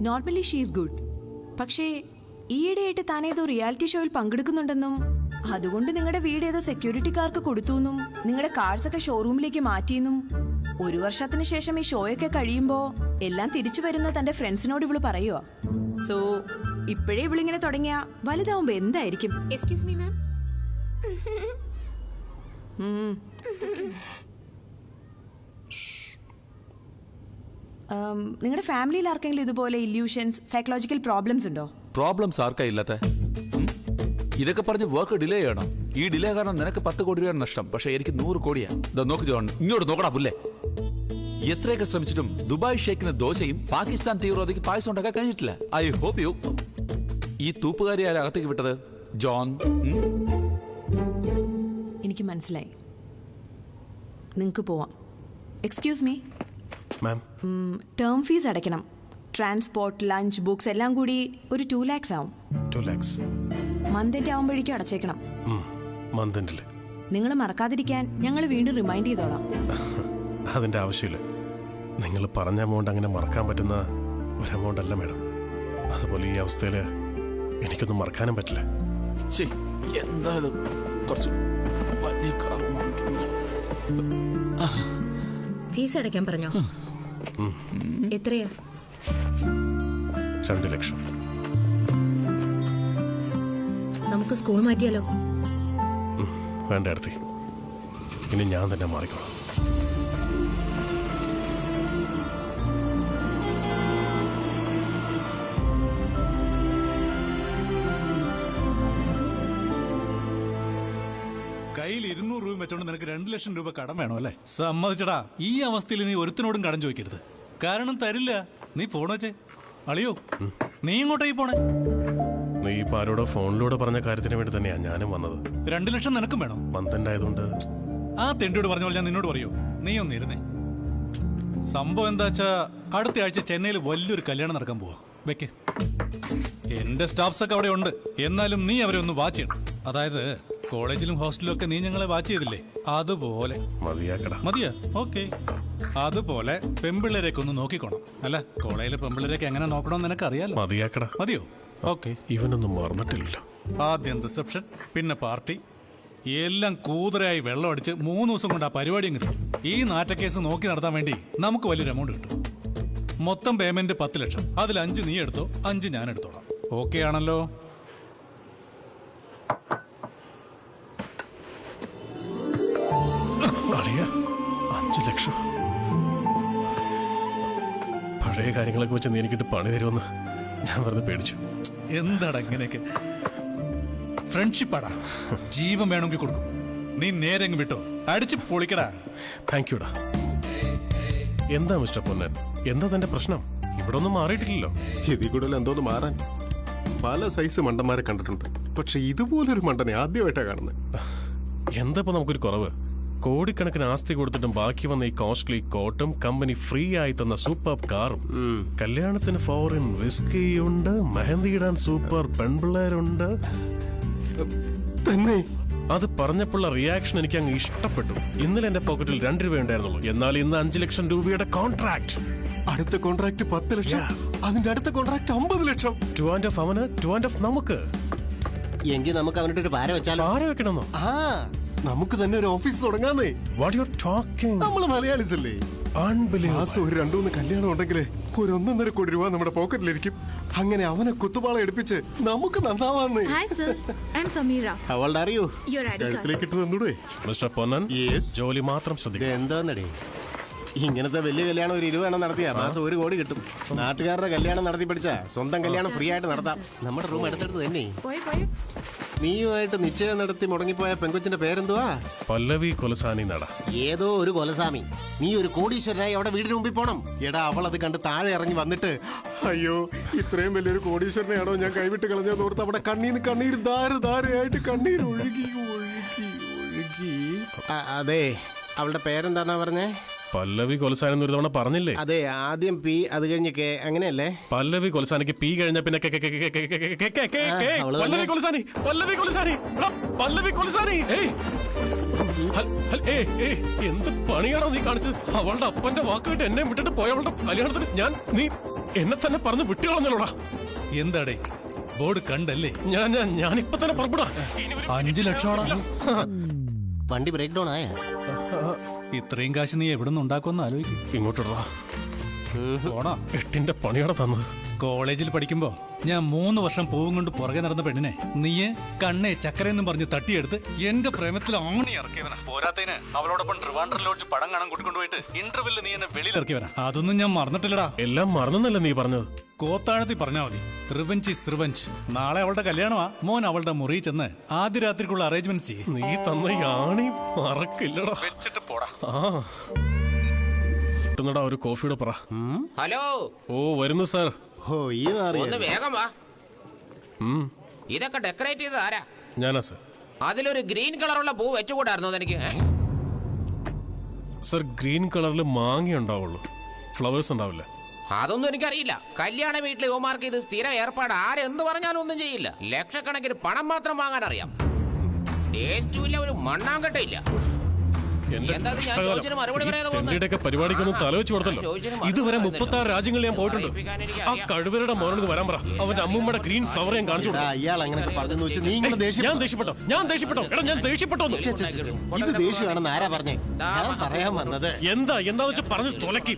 Normally she is good. പക്ഷേ ഈയിടെയായിട്ട് താനേതോ reality ഷോയിൽ പങ്കെടുക്കുന്നുണ്ടെന്നും അതുകൊണ്ട് നിങ്ങളുടെ വീട് ഏതോ സെക്യൂരിറ്റിക്കാർക്ക് കൊടുത്തുവെന്നും നിങ്ങളുടെ കാർസൊക്കെ ഷോറൂമിലേക്ക് മാറ്റിയെന്നും 1 വർഷത്തിന് ശേഷം ഈ ഷോയൊക്കെ കഴിയുമ്പോ എല്ലാം തിരിച്ചു വരുന്ന തന്റെ ഫ്രണ്ട്സിനോട് ഇവള് പറയുക. സോ ഇപ്പോഴേ ഇവളിങ്ങനെ തുടങ്ങിയ വലുതാവുമ്പോ എന്തായിരിക്കും? Excuse me ma'am. നിങ്ങളുടെ ഫാമിലിയിൽ ആർക്കെങ്കിലും ഇതുപോലെ ഇല്യൂഷൻസ്, സൈക്കോളജിക്കൽ പ്രോബ്ലംസ് ഉണ്ടോ? പ്രോബ്ലംസ് ആർക്കാ ഇല്ലാത്ത? ഇതൊക്കെ പറഞ്ഞ് വർക്ക് ഡിലേ ചെയ്യണം. ഈ ഡിലേ കാരണം നിനക്ക് 10 കോടി രൂപയാണ് നഷ്ടം, പക്ഷെ എനിക്ക് 100 കോടിയാ. നോക്ക് ജോൺ, ഇങ്ങോട്ട് നോക്കടാ പുല്ലേ. എത്രയൊക്കെ ശ്രമിച്ചിട്ടും ദുബായ് ഷേക്കിന് ദോശയും പാകിസ്ഥാൻ തീവ്രവാദിക്ക് പായസം ഉണ്ടാക്കാൻ കഴിഞ്ഞിട്ടില്ല. I hope you. ഈ തൂപ്പുകാരി ആരെ അകത്തേക്ക് വിട്ടത്? ജോൺ. എനിക്ക് മനസ്സിലായി. നിങ്ങൾക്ക് പോവാം. Excuse me ma'am. Term fees അടയ്ക്കണം. ട്രാൻസ്പോർട്ട്, ലഞ്ച്, ബുക്സ് എല്ലാം കൂടി ഒരു 2 lakhs ആവും. 2 lakhs മന്തിന്റെ ആവുമ്പോഴേക്കും അടച്ചേക്കണം. മന്തിന്റെ നിങ്ങൾ മറക്കാതിരിക്കാൻ ഞങ്ങൾ വീണ്ടും റിമൈൻഡ് ചെയ്തോളാം. അതിന്റെ ആവശ്യമില്ല. നിങ്ങൾ പറഞ്ഞ എമൗണ്ട് അങ്ങനെ മറക്കാൻ പറ്റുന്ന ഒരു എമൗണ്ട് അല്ല മാഡം. അതുപോലെ ഈ അവസ്ഥയിൽ എനിക്കൊന്നും മറക്കാനും പറ്റില്ല. ഫീസ് അടയ്ക്കാൻ പറഞ്ഞോ? എത്രയാ? 2 ലക്ഷം. നമുക്ക് സ്കൂൾ മാറ്റിയാലോ? വേണ്ട അടുത്തി, ഇനി ഞാൻ തന്നെ മാറിക്കോളാം. കയ്യിൽ 200 രൂപ വെച്ചോണ്ട് നിനക്ക് 2 ലക്ഷം രൂപ കടം വേണോ അല്ലേ? സമ്മതിച്ചടാ. ഈ അവസ്ഥയിൽ നീ ഒരുത്തിനോടും കടം ചോദിക്കരുത്. കാരണം തരില്ല. നീ ഫോൺ വെച്ചേ. അളിയോ, നീ ഇങ്ങോട്ടേ പോണേ? നീ ഇപ്പൊ ആരോടോ ഫോണിലൂടെ പറഞ്ഞ കാര്യത്തിന് വേണ്ടി തന്നെയാ ഞാനും വന്നത്. 2 ലക്ഷം നിനക്കും വേണോ? മന്തിന്റെ ആയതുകൊണ്ട്. ആ തെണ്ടിയോട് പറഞ്ഞ പോലെ ഞാൻ നിന്നോട് പറയൂ. നീ ഒന്നിരുന്നേ. സംഭവം എന്താ വെച്ചാ അടുത്ത ആഴ്ച ചെന്നൈയിൽ വലിയൊരു കല്യാണം നടക്കാൻ പോവാ. വെക്ക്. എന്റെ സ്റ്റാഫ്സ് ഒക്കെ അവിടെ ഉണ്ട്. എന്നാലും നീ അവരെ ഒന്ന് വാച്ച് ചെയ്യണം. അതായത് കോളേജിലും ഹോസ്റ്റലിലും ഒക്കെ നീ ഞങ്ങളെ വാച്ച് ചെയ്തില്ലേ, അതുപോലെ. മതിയാ? ഓക്കെ. അതുപോലെ പെമ്പിള്ളേരെയൊക്കെ ഒന്ന് നോക്കിക്കോണം. അല്ല, കോളേജിലെ പെമ്പിള്ളേരെയൊക്കെ എങ്ങനെ നോക്കണമെന്ന് നിനക്ക് അറിയാലോ. മതിയോ? ഓക്കെ. ഇവനൊന്നും മറന്നിട്ടില്ലല്ലോ. ആദ്യം റിസപ്ഷൻ, പിന്നെ പാർട്ടി, എല്ലാം കൂതറയായി വെള്ളം അടിച്ച് 3 ദിവസം കൊണ്ട് ആ പരിപാടി അങ്ങ് തീരും. ഈ നാറ്റക്കേസ് നോക്കി നടത്താൻ വേണ്ടി നമുക്ക് വലിയൊരു എമൗണ്ട് കിട്ടും. മൊത്തം പേയ്മെന്റ് 10 ലക്ഷം. അതിൽ 5 നീ എടുത്തോ, 5 ഞാൻ എടുത്തോളാം. ഓക്കെ ആണല്ലോ? അളിയ, 5 ലക്ഷം. പഴയ കാര്യങ്ങളൊക്കെ വെച്ച് നീ എനിക്കിട്ട് പണി തരുമെന്ന് ഞാൻ വെറുതെ പേടിച്ചു. എന്താടാ ഇങ്ങനെയൊക്കെ? ഫ്രണ്ട്ഷിപ്പാടാ. ജീവൻ വേണമെങ്കിൽ കൊടുക്കും. നീ നേരെ അങ്ങ് വിട്ടോ. അടിച്ച് പൊളിക്കടാ. താങ്ക് യുടാ. എന്താ മിസ്റ്റർ പൊന്നൻ, എന്താ തന്റെ പ്രശ്നം? ഇവിടെ ഒന്നും മാറിയിട്ടില്ലല്ലോ. ഇതിൽ കൂടുതൽ എന്തോന്ന് മാറാൻ? പല സൈസ് മണ്ടന്മാരെ കണ്ടിട്ടുണ്ട്, പക്ഷെ ഇതുപോലൊരു മണ്ടനെ ആദ്യമായിട്ടാണ് കാണുന്നത്. എന്താ ഇപ്പൊ നമുക്കൊരു കുറവ്? കോടിക്കണക്കിന് ആസ്തി കൊടുത്തിട്ടും ബാക്കി വന്ന ഈ കോസ്റ്റ്ലി കോട്ടും കമ്പനി ഫ്രീ ആയി തന്ന സൂപ്പർ കാറും, കല്യാണത്തിന് ഫോറിൻ വിസ്കിയുണ്ട്, മെഹന്തി ഇടാൻ സൂപ്പർ പെൺപിള്ളേരുണ്ട്. തന്നെ അത് പറഞ്ഞപ്പോഴുള്ള റിയാക്ഷൻ എനിക്ക് അങ്ങ് ഇഷ്ടപ്പെട്ടു. ഇന്നലെ എന്റെ പോക്കറ്റിൽ 2 രൂപ ഉണ്ടായിരുന്നുള്ളൂ. എന്നാൽ ഇന്ന് 5 ലക്ഷം രൂപയുടെ കോൺട്രാക്ട്. അടുത്ത കോൺട്രാക്ട് 10 ലക്ഷം. അതിന്റെ അടുത്ത കോൺട്രാക്ട് 50 ലക്ഷം. 2.5 അവന്, 2.5 നമുക്ക്. എങ്കിൽ നമുക്ക് അവരുടെ ഒരു പാര വെച്ചാലോ? പാര വെക്കണമെന്നോ? നമുക്ക് തന്നെ ഒരു ഓഫീസ് തുടങ്ങാന്നേ. What you talking? നമ്മള് മലയാളീസ് അല്ലേ? മാസം ഒരു 2-3 കല്യാണം ഉണ്ടെങ്കിലേ ഒരു 1.5 കോടി രൂപ നമ്മുടെ പോക്കറ്റിലിരിക്കും. അങ്ങനെ അവനെ കുത്തുപാള എടുപ്പിച്ച് നമുക്ക് നന്നാവാന്നേ. മിസ്റ്റർ പൊന്നൻ, ജോലി മാത്രം ശ്രദ്ധിക്കുക. എന്താന്നടേ ഇങ്ങനത്തെ വലിയ കല്യാണം ഒരു 20 എണ്ണം നടത്തിയാ മാസം 1 കോടി കിട്ടും. നാട്ടുകാരുടെ കല്യാണം നടത്തി പഠിച്ചാ സ്വന്തം കല്യാണം ഫ്രീ ആയിട്ട് നടത്താം. നമ്മുടെ റൂം എടുത്തെടുത്ത് തന്നെ. നീയുമായിട്ട് നിശ്ചയം നടത്തി മുടങ്ങിപ്പോയ പെങ്കൊച്ചിന്റെ പേരെന്തുവാ? പല്ലവി കൊലസാനി നട. ഏതോ ഒരു കൊലസാമി. നീ ഒരു കോടീശ്വരനായി അവിടെ വീടിന് മുമ്പിൽ പോണം. എടാ, അവൾ അത് കണ്ട് താഴെ ഇറങ്ങി വന്നിട്ട്, അയ്യോ ഇത്രയും വലിയൊരു കോടീശ്വരനെയാണോ ഞാൻ കൈവിട്ട് കളഞ്ഞത് ഓർത്ത് അവിടെ കണ്ണീന്ന് കണ്ണീര് ധാരധാരയായിട്ട് കണ്ണീര് ഒഴുകി ഒഴുകി ഒഴുകി. അതെ, അവളുടെ പേരെന്താന്നാ പറഞ്ഞേ? പല്ലവി കൊലസാനി ഒരു തവണ പറഞ്ഞില്ലേ? അതെ, ആദ്യം പി, അത് കഴിഞ്ഞ് കെ, അങ്ങനെയല്ലേ? പല്ലവി കൊലസാനിക്ക് പി കഴിഞ്ഞ പിന്നെ പല്ലവി കൊലസാനി, പല്ലവി കൊലസാനി, പല്ലവി കൊലസാനി. എന്ത് പണിയാണോ നീ കാണിച്ചത്? അവളുടെ അപ്പന്റെ വാക്ക് കേട്ട് എന്നെ വിട്ടിട്ട് പോയ അവളുടെ കല്യാണത്തിന് നീ എന്നെ തന്നെ പറഞ്ഞ് വിട്ടുകളഞ്ഞല്ലോടാ. എന്താടേ ബോർഡ് കണ്ടല്ലേ? ഞാനിപ്പോ തന്നെ പുറപ്പെടാ. 5 ലക്ഷമാണ്. വണ്ടി ബ്രേക്ക് ഡൗൺ ആയ? ഇത്രയും കാശ് നീ എവിടെ നിന്ന് ഉണ്ടാക്കുമെന്ന് ആലോചിക്കും. ഇങ്ങോട്ടാ പോണോ? 8ന്റെ പണിയാണ് തന്നത്. കോളേജിൽ പഠിക്കുമ്പോ ഞാൻ 3 വർഷം പൂവും കൊണ്ട് പുറകെ നടന്ന പെണ്ണിനെ നീയെ കണ്ണേ ചക്കരയെന്നും പറഞ്ഞ് തട്ടിയെടുത്ത് എന്റെ പ്രേമത്തിൽ ആണി ഇറക്കിയവനാ. പോരാത്തതിന് അവളോടൊപ്പം ട്രിവാൻഡ്രം ലോഡ്ജ് പടം കാണാൻ കൊണ്ടുപോയിട്ട് ഇന്റർവെല്ലിൽ നീ എന്നെ വെളിയിൽ ഇറക്കിയവനാ. അതൊന്നും ഞാൻ മറന്നിട്ടില്ലടാ. എല്ലാം മറന്നല്ല നീ പറഞ്ഞത്. കോത്താഴത്തി പറഞ്ഞാ മതി. Revenge is revenge. നാളെ അവളുടെ കല്യാണമാ. മോൻ അവളുടെ മുറിയിൽ ചെന്ന് ആദ്യ രാത്രിക്കുള്ള അറേഞ്ച്മെന്റ്സ് ചെയ്യും. നീ തന്ന ഈ ആണി മറക്കില്ലടാ. വെച്ചിട്ട് പോടാ. കിട്ടുന്നടാ ഒരു കോഫിയുടെ പറ. ഹലോ. ഓ വരുന്നു സാർ. ഓ ഈ ഒന്ന് വേഗം വാ. ഇതൊക്കെ ഡെക്കറേറ്റ് ചെയ്ത് ആരാ? ഞാനാ സാർ. അതിലൊരു ഗ്രീൻ കളറുള്ള പൂ വെച്ചുകൂടായിരുന്നോ എനിക്ക്? സാർ ഗ്രീൻ കളറിൽ മാങ്ങ ഉണ്ടാവുള്ളൂ, ഫ്ലവേഴ്സ് ഉണ്ടാവില്ല. അതൊന്നും എനിക്കറിയില്ല. കല്യാണ വീട്ടിലെ യുവമാർക്ക് ഇത് സ്ഥിരം ഏർപ്പാട്. ആരെന്ത് പറഞ്ഞാലും ഒന്നും ചെയ്യില്ല. ലക്ഷക്കണക്കിന് പണം മാത്രം വാങ്ങാൻ അറിയാം. ടേസ്റ്റും ഇല്ല, ഒരു മണ്ണാങ്കട്ടയില്ല. ഇന്ത്യയുടെയൊക്കെ പരിപാടിക്കൊന്നും തലവെച്ച് കൊടുത്തല്ലോ. ഇതുവരെ 36 രാജ്യങ്ങളിൽ ഞാൻ പോയിട്ടുണ്ട്. ആ കഴിവരുടെ മോനോട് വരാൻ പറ. അവന്റെ അമ്മൂമ്മയുടെ ഗ്രീൻ ഫ്ലവർ ഞാൻ കാണിച്ചു കൊടുത്തു. ഞാൻ ദേഷ്യപ്പെട്ടോ? എടാ ഞാൻ ദേഷ്യപ്പെട്ടോ? ഇത് ദേഷ്യമാണെന്ന് ആരാ പറഞ്ഞേ? ഞാൻ പറയാൻ വന്നത് എന്താന്ന് വെച്ചാൽ പറഞ്ഞു തുലക്കി.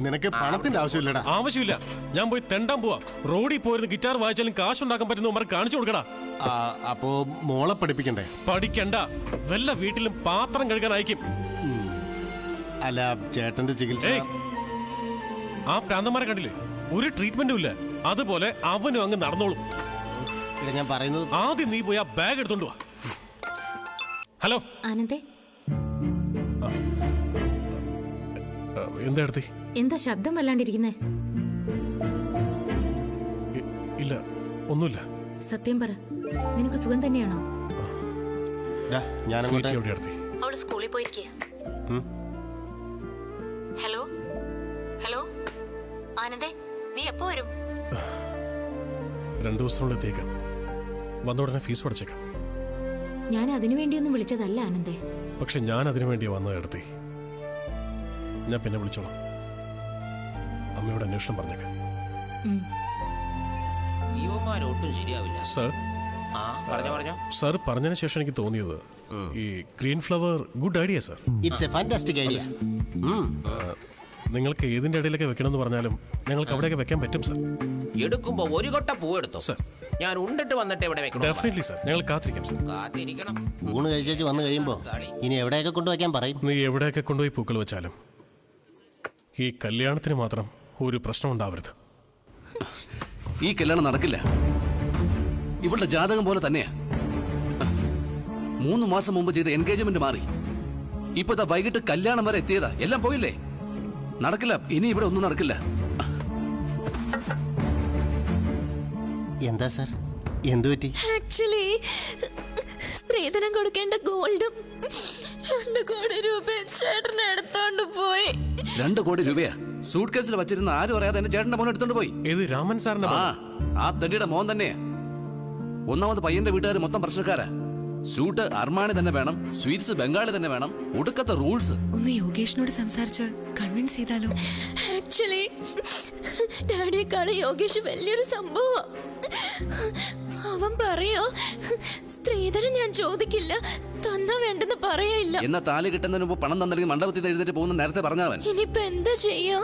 നിനക്ക് പണത്തിന്റെ ആവശ്യമില്ലടാ. ആവശ്യമില്ല. ഞാൻ പോയി തെണ്ടാൻ പോവാ. റോഡിൽ പോയിരുന്ന് ഗിറ്റാർ വായിച്ചാലും കാശുണ്ടാക്കാൻ പറ്റുന്ന കാണിച്ചു കൊടുക്കടാ. അപ്പോ മോളെ പഠിപ്പിക്കണ്ടേ? പഠിക്കണ്ട. വല്ല വീട്ടിലും പാത്രം കഴുകാൻ അയക്കും. അല്ല ചേട്ടന്റെ ചികിത്സ. ആ പ്രാന്തന്മാരെ കണ്ടില്ലേ? ഒരു ട്രീറ്റ്മെന്റും ഇല്ല. അതുപോലെ അവനും അങ്ങ് നടന്നോളും. ഞാൻ പറയുന്നത് ആദ്യം നീ പോയി ആ ബാഗ് എടുത്തോണ്ട് വാ. ഹലോ ആനന്ദേ, എന്താ എടുത്തി? എന്താ ശബ്ദം വല്ലാണ്ടിരിക്കുന്നേ? ഇല്ല, ഒന്നുമില്ല. സത്യം പറ, നിനക്ക് സുഖം തന്നെയാണോ? അവള് സ്കൂളിൽ പോയിരിക്കുക. ഹലോ ഹലോ ആനന്ദേ, നീ എപ്പോ വരും? 2 ദിവസത്തിനുള്ളിൽ എത്തിയേക്കാം. വന്ന ഉടനെ ഫീസ് പഠിച്ചേക്കാം. ഞാൻ അതിനു വേണ്ടിയൊന്നും വിളിച്ചതല്ല ആനന്ദേ. പക്ഷെ ഞാൻ അതിനു വേണ്ടിയാ വന്നത് എടുത്തി. ഞാൻ പിന്നെ വിളിച്ചോളാം. അമ്മയോട് അന്വേഷണം പറഞ്ഞേക്കാം. ഒട്ടും ശരിയാവില്ല സർ. സാർ പറഞ്ഞതിന് ശേഷം എനിക്ക് തോന്നിയത് ഈ green flower good idea sir. It's A fantastic idea. നിങ്ങൾക്ക് ഏതിന്റെ ഇടയിലൊക്കെ വെക്കണമെന്ന് പറഞ്ഞാലും ഞങ്ങൾക്ക് അവിടെയൊക്കെ വെക്കാൻ പറ്റും സർ. എടുക്കുമ്പോ ഒരു കൊട്ട പൂ എടുത്തു സർ. ഞാൻ ഉണ്ടിട്ട് വന്നിട്ട് ഇവിടെ വെക്കണം. ഡെഫിനറ്റ്ലി സർ, ഞങ്ങൾ കാത്തിരിക്കാം സർ. കാത്തിരിക്കണം. ഊണ് കഴിച്ചു വന്നു കഴിയുമ്പോ ഇനി എവിടെയൊക്കെ കൊണ്ടുവയ്ക്കാൻ പറയും? നീ എവിടെയൊക്കെ കൊണ്ടുപോയി പൂക്കൾ വെച്ചാലും ഈ കല്യാണത്തിന് മാത്രം ഒരു പ്രശ്നം ഉണ്ടാവരുത്. ഈ കല്യാണം നടക്കില്ല. ഇവളുടെ ജാതകം പോലെ തന്നെയാ. 3 മാസം മുമ്പ് ചെയ്ത എൻഗേജ്മെന്റ് മാറി. ഇപ്പൊ വൈകിട്ട് കല്യാണം വരെ എത്തിയതാ. എല്ലാം പോയില്ലേ? നടക്കില്ല. ഇനി ഇവിടെ ഒന്നും നടക്കില്ല. എന്താ സാർ, എന്തു പറ്റി? ആക്ച്വലി സ്ത്രീധനം കൊടുക്കേണ്ട ഗോൾഡും 2 കോടി രൂപ ചേട്ടനെ എടുത്തോണ്ട് പോയി. 2 കോടി രൂപയാ സൂട്ട് കേസിൽ വച്ചിരുന്ന ആരും അറിയാതെ എന്റെ ചേട്ടന്റെ മോൻ എടുത്തോണ്ട് പോയി. ഏത് രാമൻ സാറിന്റെ? ആ തടിയുടെ മോൻ തന്നെയാ. ഒന്നാമത് പയ്യന്റെ വീട്ടുകാർ മൊത്തം പ്രശ്നക്കാരാ. സൂട്ട് അർമാണി തന്നെ വേണം, സ്വീറ്റ്സ് ബംഗാളി തന്നെ വേണം, ഒടുക്കത്തെ റൂൾസ്. ഒന്ന് യോഗേഷിനോട് സംസാരിച്ച് കൺവിൻസ് ചെയ്താലോ? ആക്ച്വലി ഡാഡിയെക്കാളും യോഗേഷ് വലിയൊരു സംഭവം. അവൻ പറയോ സ്ത്രീധനം ഞാൻ ചോദിക്കില്ല, തന്നാ വേണ്ടെന്ന് പറയില്ല. എന്നാ താലി കിട്ടുന്നതിന് മുമ്പ് പണം തന്നില്ലെങ്കിൽ മണ്ഡപത്തിൽ എഴുന്നേറ്റ് പോകുന്ന നേരത്തെ പറഞ്ഞവൻ. ഇനിയിപ്പോ എന്താ ചെയ്യാ?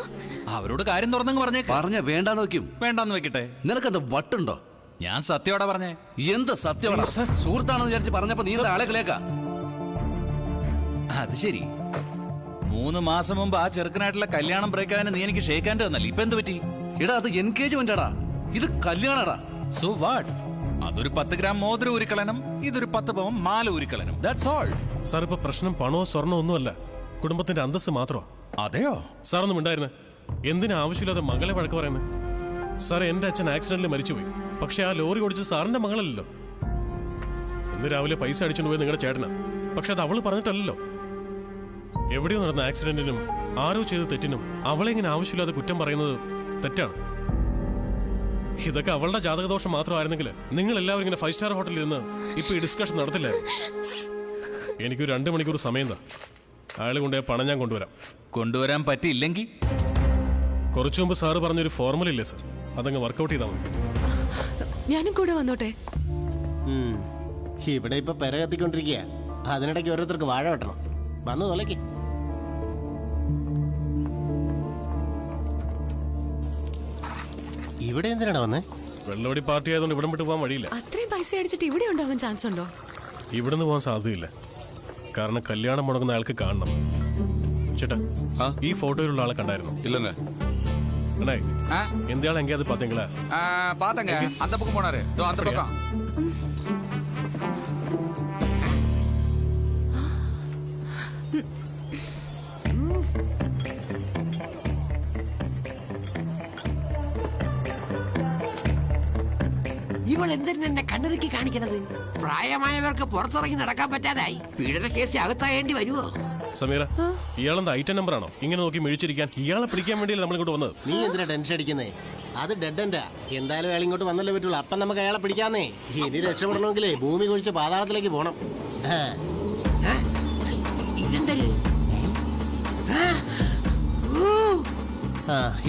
അവരോട് കാര്യം തുറന്നു പറഞ്ഞ വേണ്ടാന്ന് വെക്കും. വേണ്ടാന്ന് വെക്കട്ടെ. നിനക്കെന്താ വട്ടുണ്ടോ? ഞാൻ സത്യോടെ പറഞ്ഞേ. എന്ത് സത്യമാണ്? സുഹൃത്താണെന്ന് വിചാരിച്ച് പറഞ്ഞപ്പോ നീ ആളെ കളിയാക്കാ. അത് ശരി. 3 മാസം മുമ്പ് ആ ചെറുക്കനായിട്ടുള്ള കല്യാണം ബ്രേക്ക് ആകാൻ നീ എനിക്ക് ഷേക്കാൻ്റെ തന്നല്ലേ. ഇപ്പൊ എന്ത് പറ്റി? എടാ അത് എൻഗേജ്മെന്റാടാ, ഇത് കല്യാണടാ. So what? അതൊരു 10 ഗ്രാം മോതിരം ഊരിക്കളയണം, ഇതൊരു 10 പവൻ മാല ഊരിക്കളയണം. That's all. സാർ ഇപ്പൊ പ്രശ്നം പണമോ സ്വർണ്ണോ ഒന്നുമല്ല, കുടുംബത്തിന്റെ അന്തസ് മാത്രമാ. അതെയോ? സാർ ഒന്നും ഉണ്ടായിരുന്നേ. എന്തിനാ ആവശ്യമില്ലാതെ മകളെ വഴക്ക് പറയുന്നത്? സാർ എന്റെ അച്ഛൻ ആക്സിഡന്റിൽ മരിച്ചുപോയി. പക്ഷെ ആ ലോറി ഓടിച്ച് സാറിന്റെ മകളല്ലോ. ഇന്ന് രാവിലെ പൈസ അടിച്ചുകൊണ്ട് പോയി നിങ്ങളുടെ ചേട്ടനാ. പക്ഷെ അത് അവള് പറഞ്ഞിട്ടല്ലോ. എവിടെയോ നടന്ന ആക്സിഡന്റിനും ആരോ ചെയ്ത തെറ്റിനും അവളെ ഇങ്ങനെ ആവശ്യമില്ലാതെ കുറ്റം പറയുന്നത് തെറ്റാണ്. ഇതൊക്കെ അവളുടെ ജാതകദോഷം മാത്രമായിരുന്നെങ്കിൽ നിങ്ങൾ എല്ലാവരും ഇങ്ങനെ 5 സ്റ്റാർ ഹോട്ടലിൽ ഇരുന്ന് ഇപ്പൊ ഈ ഡിസ്കഷൻ നടത്തില്ലേ? എനിക്കൊരു 2 മണിക്കൂർ സമയം താ. അയാൾ കൊണ്ടുപോയ പണം ഞാൻ കൊണ്ടുവരാൻ പറ്റിയില്ലെങ്കിൽ കുറച്ചു മുമ്പ് സാറ് പറഞ്ഞൊരു ഫോർമുല ഇല്ലേ സർ, അതങ്ങ് വർക്കൗട്ട് ചെയ്താൽ മതി. ഞാനും കൂടെ വന്നോട്ടെ? ഇവിടെ ഇപ്പൊ പെര കത്തിക്കൊണ്ടിരിക്കുക, അതിനിടയ്ക്ക് ഓരോരുത്തർക്ക് വാഴ വെട്ടണം. വന്നു തൊലയ്ക്ക്. ഇവിടെ എന്തിനാണ് വന്നേ? വെള്ളവടി പാർട്ടി ആയതുകൊണ്ട് ഇവിടെ വിട്ട് പോകാൻ വഴിയില്ല. അത്രയും പൈസ അടിച്ചിട്ട് ഇവിടെ ഉണ്ടാവാൻ ചാൻസ് ഉണ്ടോ? ഇവിടുന്ന് പോകാൻ സാധ്യതയില്ല, കാരണം കല്യാണം മുടങ്ങുന്ന ആൾക്ക് കാണണം. ചേട്ടാ, ഈ ഫോട്ടോയിലുള്ള ആളെ കണ്ടായിരുന്നു? இல்லங்க. அண்ணே, இந்த ஆள் எங்கேயாவது பாத்தீங்களா? பாத்தங்க, அந்த பக்கம் போனாரு. இதோ அந்த பக்கம். ഇവൾ എന്തിനാ എന്നെ കണ്ണിറുക്കി കാണിക്കണത്? പ്രായമായവർക്ക് പുറത്തിറങ്ങി നടക്കാൻ പറ്റാതായി. പീഡന കേസ് അകത്തായേണ്ടി വരുമോ? സമീറ, ഇയാളെന്താ ഐറ്റം നമ്പർ ആണോ ഇങ്ങനെ നോക്കി മിഴിച്ചിരിക്കാൻ? ഇയാളെ പിടിക്കാൻ വേണ്ടിയല്ലേ നമ്മളിങ്ങോട്ട് വന്നത്. നീ എന്തിനാ ടെൻഷൻ അടിക്കുന്നേ? അത് ഡെഡ് എൻഡാ. എന്തായാലും അയാൾ ഇങ്ങോട്ട് വന്നല്ലേ പറ്റുള്ളൂ. അപ്പം നമുക്ക് അയാളെ പിടിക്കാന്നേ. ഇനി രക്ഷപ്പെടണമെങ്കിലേ ഭൂമി കുഴിച്ച് പാതാളത്തിലേക്ക് പോണം.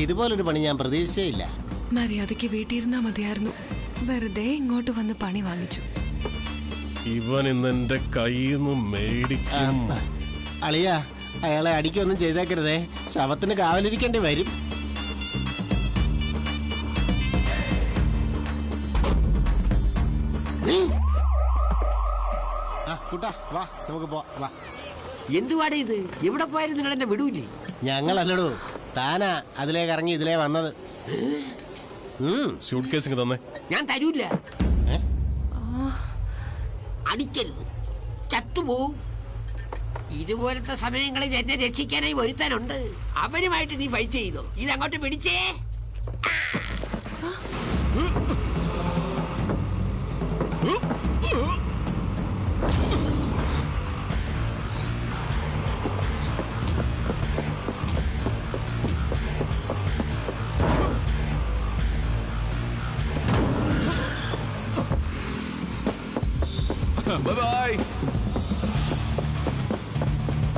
ഇതുപോലൊരു പണി ഞാൻ പ്രതീക്ഷിച്ചേ ഇല്ല. മര്യാദയ്ക്ക് വീട്ടിലിരുന്നാ മതിയായിരുന്നു. വെറുതെ ഇങ്ങോട്ട് വന്ന് പണി വാങ്ങിച്ചു. ഇവൻ ഇന്നെന്റെ കയ്യിൽ നിന്ന് മേടിക്കും. അളിയ, അയാളെ അടിക്കൊന്നും ചെയ്തേക്കരുതേ, ശവത്തിന് കാവലിരിക്കേണ്ടി വരും. കുട്ടാ വാ, നമുക്ക് പോവാ. എന്തുവാടേ ഇത്? എവിടെ പോയാലും നിങ്ങൾ എന്നെ വിടൂലേ? ഞങ്ങളല്ലടോ, താനാ അതിലേക്ക് ഇറങ്ങി ഇതിലേ വന്നത്. സ്യൂട്ട് കേസ് തന്നെ. ഞാൻ തരൂല്ല. അടിക്കരുത്, ചത്തുപോവും. ഇതുപോലത്തെ സമയങ്ങളിൽ എന്നെ രക്ഷിക്കാനായി ഒരുത്താനുണ്ട്. അവനുമായിട്ട് നീ ഫൈറ്റ് ചെയ്തോ. ഇതങ്ങോട്ട് പിടിച്ചേ. Bye-bye.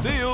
See you.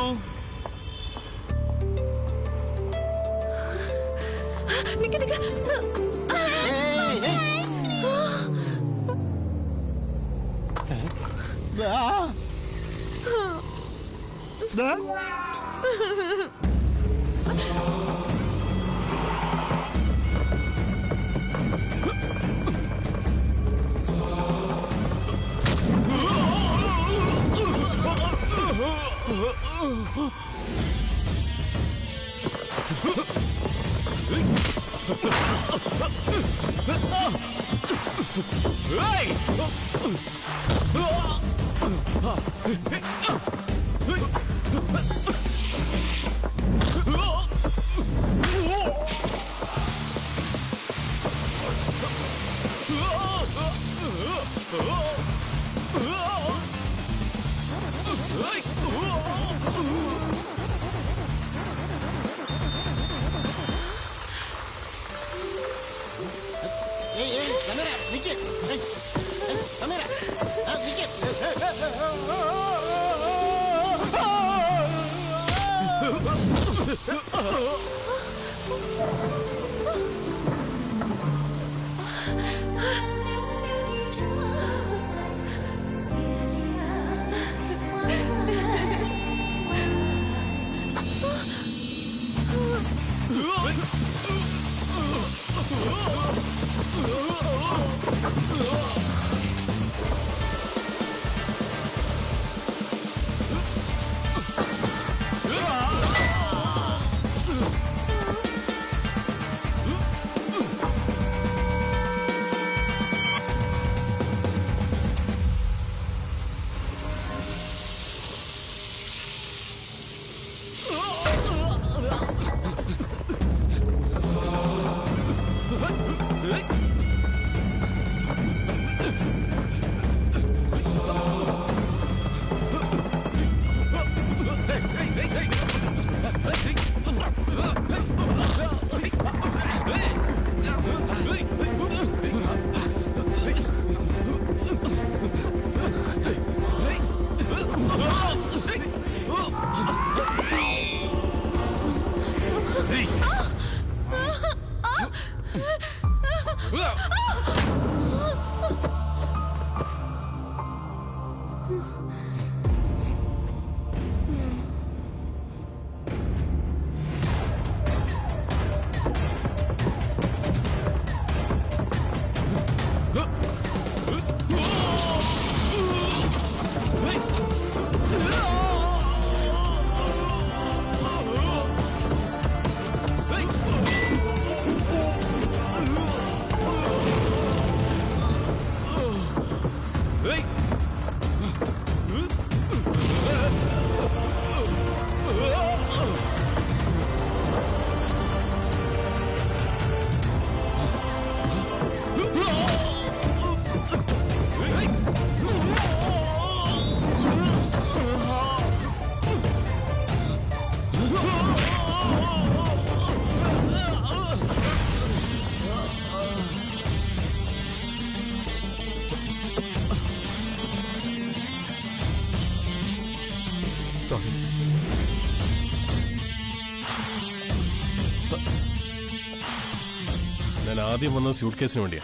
ഞാൻ ആദ്യം വന്നത് സ്യൂട്ട് കേസിന് വേണ്ടിയാ.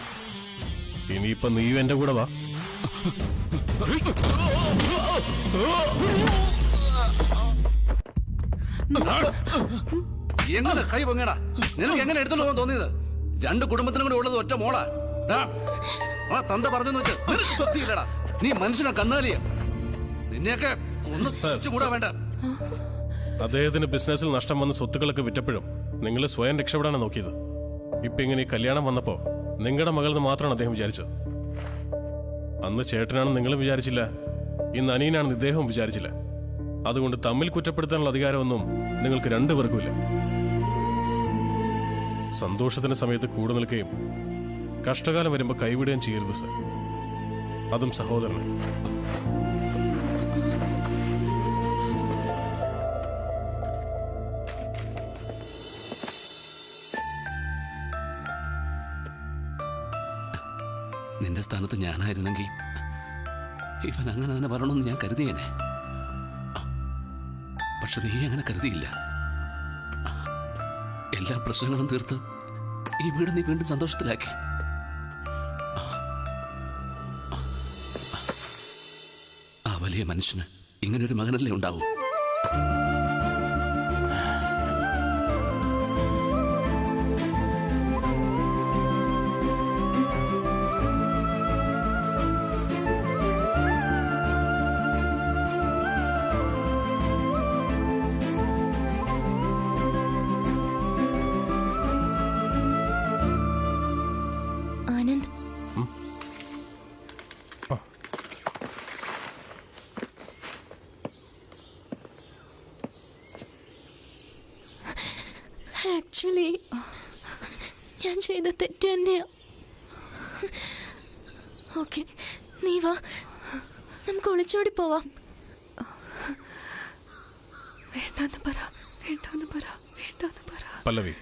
ഇനിയിപ്പൊ നീ എന്റെ കൂടെ വാ. എങ്ങനെ കൈ പൊങ്ങടാ? നിനക്ക് എങ്ങനെ എടുത്തോണ്ട് പോകാൻ തോന്നിയത്? രണ്ട് കുടുംബത്തിനും കൂടെ ഉള്ളത് ഒറ്റ മോളാ. ആ തന്ത പറഞ്ഞെന്ന് വെച്ചാ നീ മനുഷ്യനെ കന്നാലിയ. നിന്നെയൊക്കെ ഒന്ന് കൂടാ വേണ്ട. അദ്ദേഹത്തിന് ബിസിനസ്സിൽ നഷ്ടം വന്ന സ്വത്തുക്കളൊക്കെ വിറ്റപ്പോഴും നിങ്ങൾ സ്വയം രക്ഷപ്പെടാനാണ് നോക്കിയത്. ഇപ്പൊ ഇങ്ങനെ ഈ കല്യാണം വന്നപ്പോ നിങ്ങളുടെ മകളെന്ന് മാത്രമാണ് അദ്ദേഹം വിചാരിച്ചത്. അന്ന് ചേട്ടനാണെന്ന് നിങ്ങളും വിചാരിച്ചില്ല, ഇന്ന് അനിയനാണെന്ന് ഇദ്ദേഹവും വിചാരിച്ചില്ല. അതുകൊണ്ട് തമ്മിൽ കുറ്റപ്പെടുത്താനുള്ള അധികാരമൊന്നും നിങ്ങൾക്ക് രണ്ടുപേർക്കുമില്ല. സന്തോഷത്തിന്റെ സമയത്ത് കൂടെ നിൽക്കുകയും കഷ്ടകാലം വരുമ്പോൾ കൈവിടുകയും ചെയ്യരുത് സർ. അതും സഹോദരനെ. നിന്റെ സ്ഥാനത്ത് ഞാനായിരുന്നെങ്കിൽ ഇവൻ അങ്ങനെ തന്നെ പറയണമെന്ന് ഞാൻ കരുതിയേനെ. പക്ഷെ നീ അങ്ങനെ കരുതിയില്ല. എല്ലാ പ്രശ്നങ്ങളും തീർത്ത് ഈ വീട് നീ വീണ്ടും സന്തോഷത്തിലാക്കി. ആ വലിയ മനുഷ്യന് ഇങ്ങനൊരു മകനല്ലേ ഉണ്ടാവൂ. ആനന്ദ്, ആക്ച്വലി ഞാൻ ചെയ്ത തെറ്റ് തന്നെയാ. ഓക്കെ, നീ വാ, നമുക്ക് ഒളിച്ചോടി പോവാം. വേണ്ടെന്ന് പറ, വേണ്ടെന്ന് പറ, വേണ്ടെന്ന് പറ. പല്ലവി,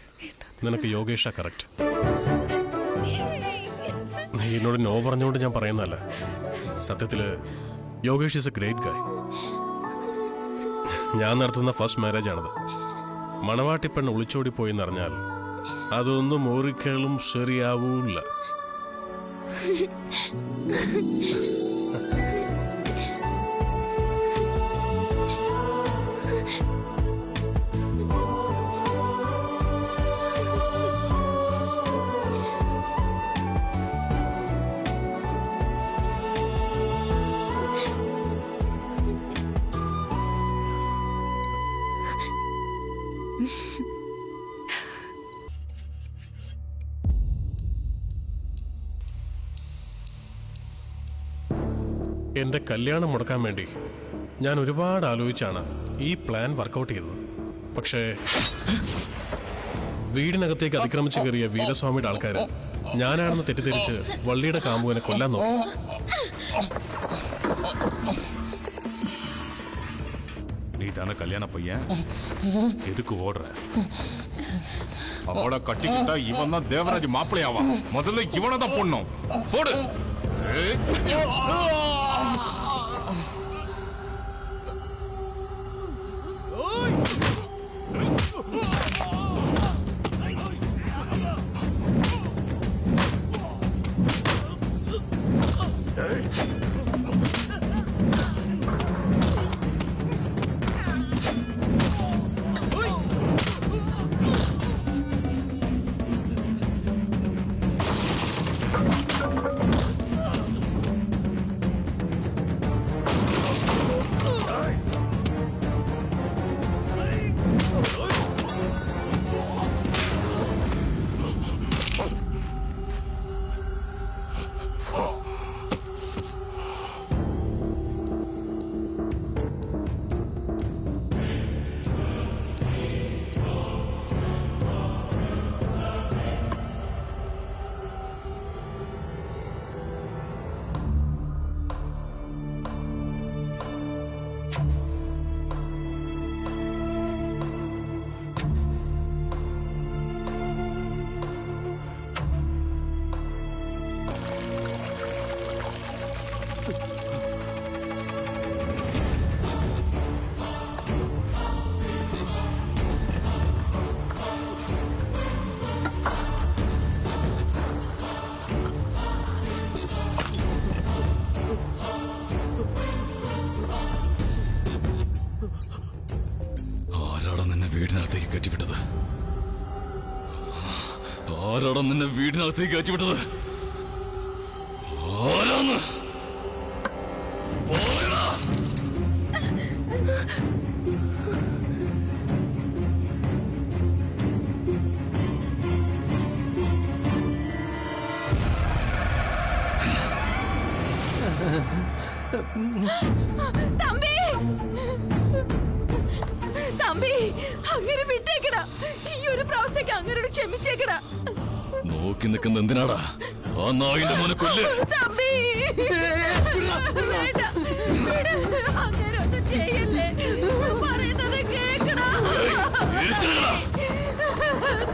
നിനക്ക് യോഗേഷ കറക്റ്റ്. നീ എന്നോട് നോ പറഞ്ഞുകൊണ്ട് ഞാൻ പറയുന്നതല്ല. സത്യത്തില് യോഗേഷ് ഈസ് എ ഗ്രേറ്റ് ഗായ്. ഞാൻ നടത്തുന്ന ഫസ്റ്റ് മാരേജ് ആണത്. മണവാട്ടിപ്പെണ്ണ് ഒളിച്ചോടിപ്പോയി എന്നറിഞ്ഞാൽ അതൊന്നും ഒരിക്കലും ശരിയാവൂല്ല. എന്റെ കല്യാണം മുടക്കാൻ വേണ്ടി ഞാൻ ഒരുപാട് ആലോചിച്ചാണ് ഈ പ്ലാൻ വർക്കൗട്ട് ചെയ്തത്. പക്ഷേ വീടിനകത്തേക്ക് അതിക്രമിച്ചു കയറിയ വീരസ്വാമിയുടെ ആൾക്കാർ ഞാനാണെന്ന് തെറ്റിദ്ധരിച്ച് വള്ളിയുടെ കാമുകനെ കൊല്ലാൻ നോക്കി. நீ தானே கல்யாண பையன், எதுக்கு ஓடுற? அவளை கட்டிக்கிட்டா இவன் தான் தேவராஜ் மாப்பிள்ளையாவான். முதல்ல இவனை தான் பொண்ணும் போடு. കയറ്റിവിട്ടത്? ആരാടാ നിന്നെ വീടിനകത്തേക്ക് കയറ്റിവിട്ടത്? ആരാന്ന്? പോയടാ. തമ്പി, തമ്പി, അങ്ങനെ വിട്ടേക്കടാ. ഈ ഒരു പ്രാവശ്യത്തേക്ക് അങ്ങനോട് ക്ഷമിച്ചേക്കടാ. നോക്കി നിൽക്കുന്ന എന്തിനാടാ? ആ നായിന്റെ മോനെ കൊല്ല്. തമ്പി, വേണ്ട, അങ്ങനെ ഒന്നും ചെയ്യല്ലേ. പറയുന്നത് കേക്കടാ.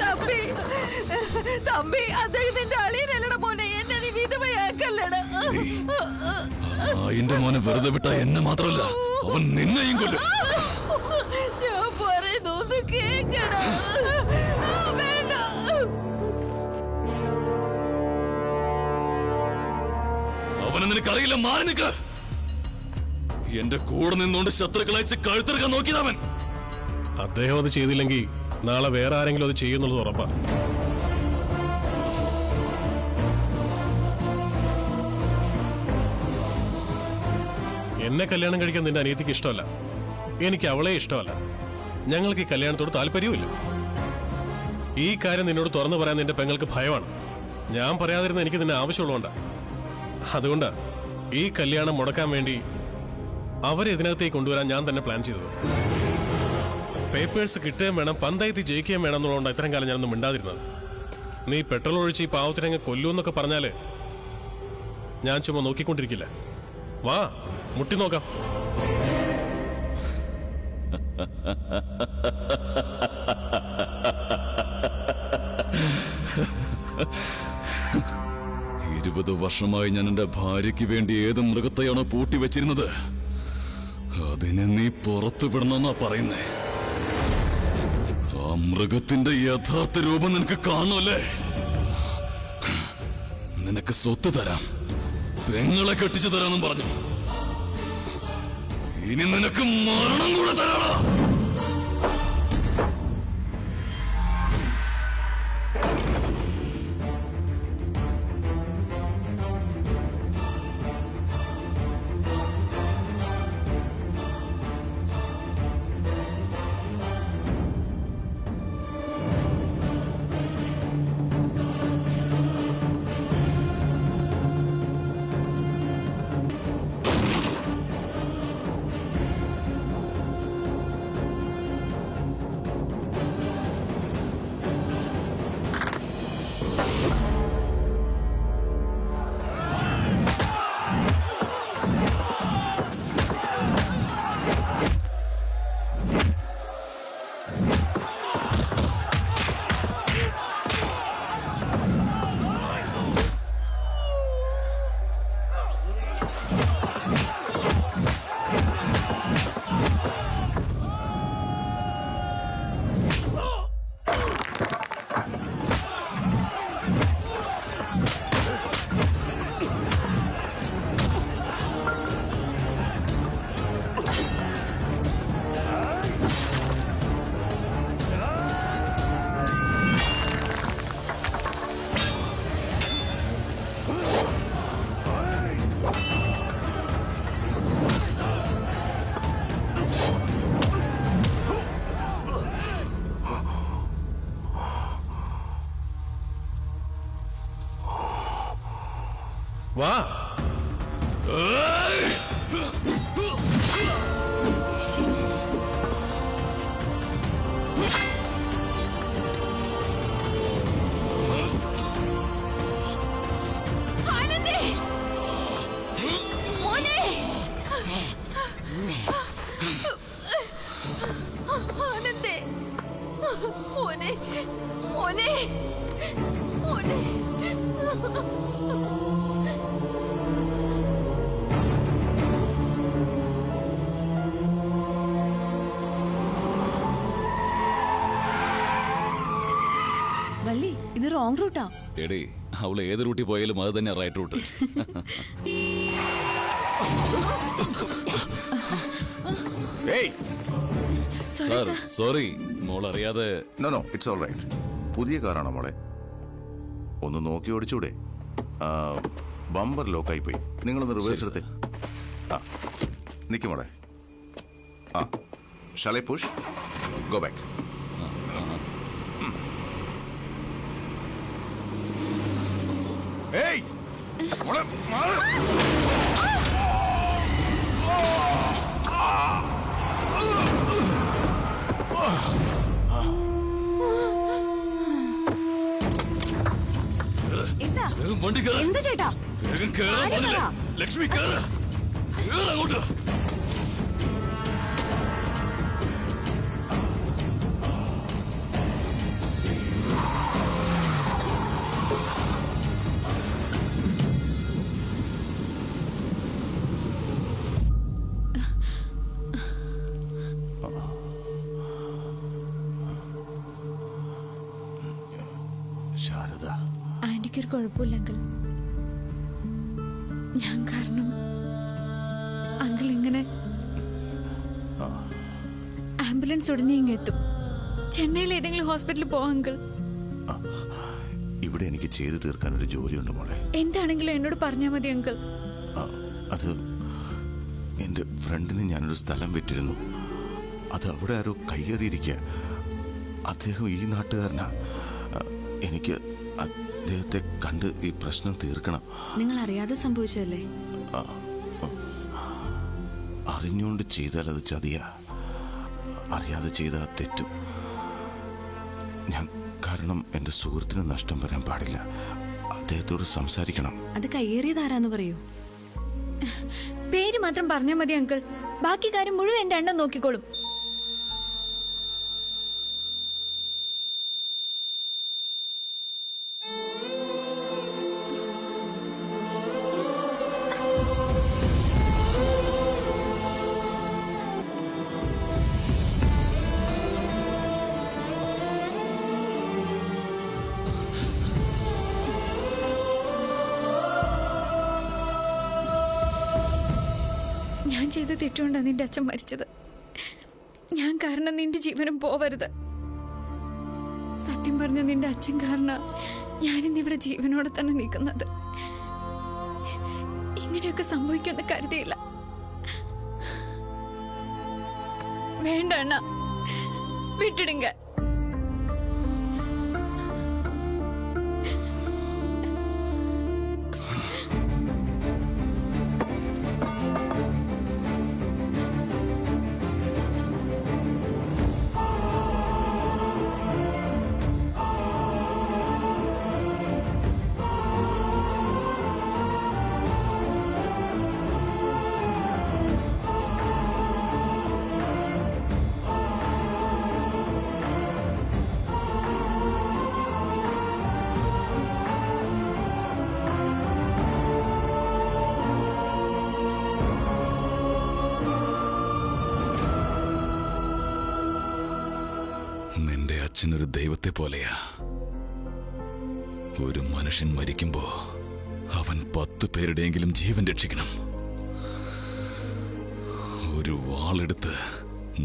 തമ്പി, തമ്പി, അദ്ദേഹത്തിന്റെ അളിയനല്ലട മോനെ. എന്നെ നീ വിധവയാക്കല്ലടാ. നായിന്റെ മോനെ വെറുതെ വിട്ടാ എന്നെ മാത്രമല്ല, അവൻ നിന്നെയും കൊല്ലും. ഞാൻ പറയുന്നൊന്ന് കേക്കടാ. വേണ്ട. അവനെ നിനക്കറിയില്ല. മാറി നിൽക്ക്. എന്റെ കൂടെ നിന്നുകൊണ്ട് ശത്രുക്കളയച്ച് കഴുത്തിറക്കാൻ നോക്കിയതവൻ. അദ്ദേഹം അത് ചെയ്തില്ലെങ്കിൽ നാളെ വേറെ ആരെങ്കിലും അത് ചെയ്യുന്നുള്ളത് ഉറപ്പാ. എന്നെ കല്യാണം കഴിക്കാൻ നിന്റെ അനിയത്തിക്ക് ഇഷ്ടമല്ല, എനിക്ക് അവളെ ഇഷ്ടമല്ല. ഞങ്ങൾക്ക് ഈ കല്യാണത്തോട് താല്പര്യവുമില്ല. ഈ കാര്യം നിന്നോട് തുറന്നു പറയാൻ നിന്റെ പെങ്ങൾക്ക് ഭയമാണ്. ഞാൻ പറയാതിരുന്ന എനിക്ക് നിന്നെ ആവശ്യമുള്ളതുകൊണ്ടാ. അതുകൊണ്ടാ ഈ കല്യാണം മുടക്കാൻ വേണ്ടി അവരെ ഇതിനകത്തേക്ക് കൊണ്ടുവരാൻ ഞാൻ തന്നെ പ്ലാൻ ചെയ്തത്. പേപ്പേഴ്സ് കിട്ടുകയും വേണം, പഞ്ചായത്തിൽ ജയിക്കുകയും വേണം എന്നുള്ളതുകൊണ്ട് ഇത്രയും കാലം ഞാനൊന്നും മിണ്ടാതിരുന്നത്. നീ പെട്രോൾ ഒഴിച്ച് ഈ പാവത്തിനങ്ങ് കൊല്ലൂന്നൊക്കെ പറഞ്ഞാല് ഞാൻ ചുമ്മാ നോക്കിക്കൊണ്ടിരിക്കില്ല. വാ, മുട്ടി നോക്കാം. വർഷമായി ഞാൻ എന്റെ ഭാര്യയ്ക്ക് വേണ്ടി ഏത് മൃഗത്തെയാണോ പൂട്ടി വെച്ചിരുന്നത്, അതിനെ നീ പുറത്തു വിടണമെന്നാ പറയുന്നേ. ആ മൃഗത്തിന്റെ യഥാർത്ഥ രൂപം നിനക്ക് കാണുമല്ലേ? നിനക്ക് സ്വത്ത് തരാം, പെങ്ങളെ കെട്ടിച്ചു തരാമെന്നും പറഞ്ഞു. ഇനി നിനക്ക് മരണം കൂടെ തരാടാ. വാ. വള്ളി, ഇത് റോങ് റൂട്ടാ. എടേ, അവള് ഏത് റൂട്ടിൽ പോയാലും അത് തന്നെ റൈറ്റ് റൂട്ട്. സാർ സോറി മോൾ അറിയാതെ. No it's all right. പുതിയ കാറാണോ മോളെ? ഒന്ന് നോക്കി ഓടിച്ചൂടെ? ബമ്പർ ലോക്കായി പോയി. നിങ്ങളൊന്ന് റിവേഴ്സ് എടുത്തേ. നിൽക്കും മോളെ. Shall I push? Go back. ഏയ് മോളെ മാറ്. എന്താ ചേട്ടാ? ലക്ഷ്മി അങ്ങോട്ട്. ശാരദ, ആന്റിക്കൊരു കുഴപ്പമില്ല അങ്കിൾ. ഞാൻ കാരണം അങ്കിൾ ഇങ്ങനെ ആംബുലൻസ് ഉടനെ ഇങ്ങെത്തും. ചെന്നൈയിൽ ഏതെങ്കിലും ഹോസ്പിറ്റലിൽ പോവാം അങ്കിൾ. ഇവിടെ എനിക്ക് ചെയ്തു തീർക്കാൻ ഒരു ജോലിയുണ്ട് മോളെ. എന്താണെങ്കിലും എന്നോട് പറഞ്ഞാൽ മതി അങ്കിൾ. അത് എൻ്റെ ഫ്രണ്ടിന് ഞാനൊരു സ്ഥലം വിറ്റിരുന്നു. അത് അവിടെ ആരോ കയ്യേറിയിരിക്കുക. അദ്ദേഹം ഈ നാട്ടുകാരനാ. എനിക്ക് അദ്ദേഹത്തെ കണ്ട് ഈ പ്രശ്നം തീർക്കണം. നിങ്ങൾ അറിയാതെ സംഭവിച്ചതല്ലേ? അറിഞ്ഞുകൊണ്ട് ചെയ്താൽ അത് ചതിയാ, അറിയാതെ ചെയ്താൽ തെറ്റും. ഞാൻ കാരണം എൻ്റെ സുഹൃത്തിന് നഷ്ടം വരാൻ പാടില്ല. അദ്ദേഹത്തോട് സംസാരിക്കണം. അത് കയ്യേറിയതാരാന്ന് പറയൂ. പേര് മാത്രം പറഞ്ഞാൽ മതി അങ്കിൾ. ബാക്കി കാര്യം മുഴുവൻ എന്റെ അണ്ണൻ നോക്കിക്കോളും. ഞാൻ ചെയ്ത തെറ്റുകൊണ്ടാണ് നിന്റെ അച്ഛൻ മരിച്ചത്. ഞാൻ കാരണം നിന്റെ ജീവനും പോവരുത്. സത്യം പറഞ്ഞ നിന്റെ അച്ഛൻ കാരണം ഞാനിന്നിവിടെ ജീവനോടെ തന്നെ നിൽക്കുന്നത്. ഇങ്ങനെയൊക്കെ സംഭവിക്കുമെന്ന് കരുതിയില്ല. വേണ്ട അണ്ണ, വിട്ടിടുങ്ക. നിന്റെ അച്ഛനൊരു ദൈവത്തെ പോലെയാ. ഒരു മനുഷ്യൻ മരിക്കുമ്പോ അവൻ 10 പേരുടെയെങ്കിലും ജീവൻ രക്ഷിക്കണം. ഒരു വാളെടുത്ത്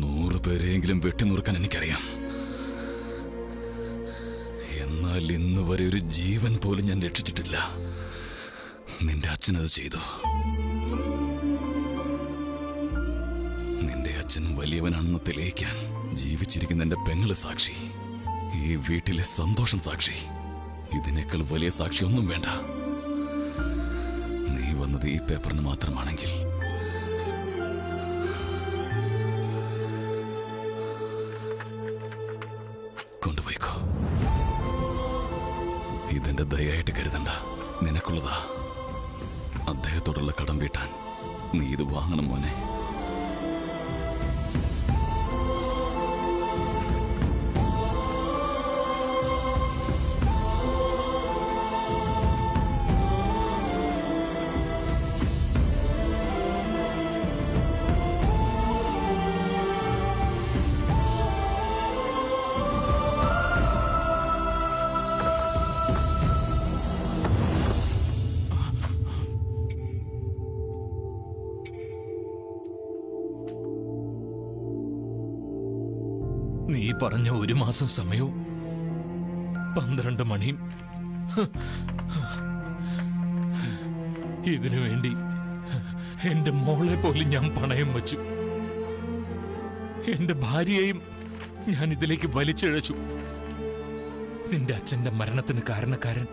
100 പേരെയെങ്കിലും വെട്ടിനുറുക്കാൻ എനിക്കറിയാം. എന്നാൽ ഇന്ന് വരെ ഒരു ജീവൻ പോലും ഞാൻ രക്ഷിച്ചിട്ടില്ല. നിന്റെ അച്ഛനത് ചെയ്തു. നിന്റെ അച്ഛൻ വലിയവനാണെന്ന് തെളിയിക്കാൻ ജീവിച്ചിരിക്കുന്ന എന്റെ പെങ്ങള് സാക്ഷി, ഈ വീട്ടിലെ സന്തോഷം സാക്ഷി. ഇതിനേക്കാൾ വലിയ സാക്ഷി ഒന്നും വേണ്ട. നീ വന്നത് ഈ പേപ്പറിന് മാത്രമാണെങ്കിൽ കൊണ്ടുപോയിക്കോ. ഇതെന്റെ ദയായിട്ട് കരുതണ്ട, നിനക്കുള്ളതാ. അദ്ദേഹത്തോടുള്ള കടം വീട്ടാൻ നീ ഇത് വാങ്ങണം മോനെ. പറഞ്ഞ 1 മാസം സമയവും 12 മണിയും ഇതിനു വേണ്ടി എന്റെ മോളെ പോലും ഞാൻ പണയം വച്ചു. എന്റെ ഭാര്യയെയും ഞാൻ ഇതിലേക്ക് വലിച്ചിഴച്ചു. നിന്റെ അച്ഛന്റെ മരണത്തിന് കാരണക്കാരൻ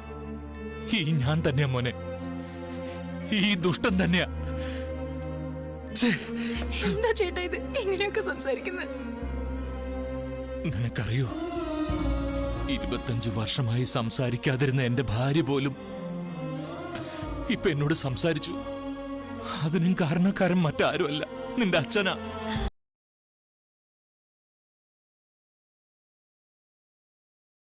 ഈ ഞാൻ തന്നെയാ മോനെ. ഈ ദുഷ്ടൻ തന്നെയാ. എന്താ ചേട്ടാ ഇത് എങ്ങനെയൊക്കെ സംസാരിക്കുന്നത്? നിനക്കറിയോ, 25 വർഷമായി സംസാരിക്കാതിരുന്ന എന്റെ ഭാര്യ പോലും ഇപ്പൊ എന്നോട് സംസാരിച്ചു. അതിനും കാരണക്കാരൻ മറ്റാരുമല്ല, നിന്റെ അച്ഛനാ.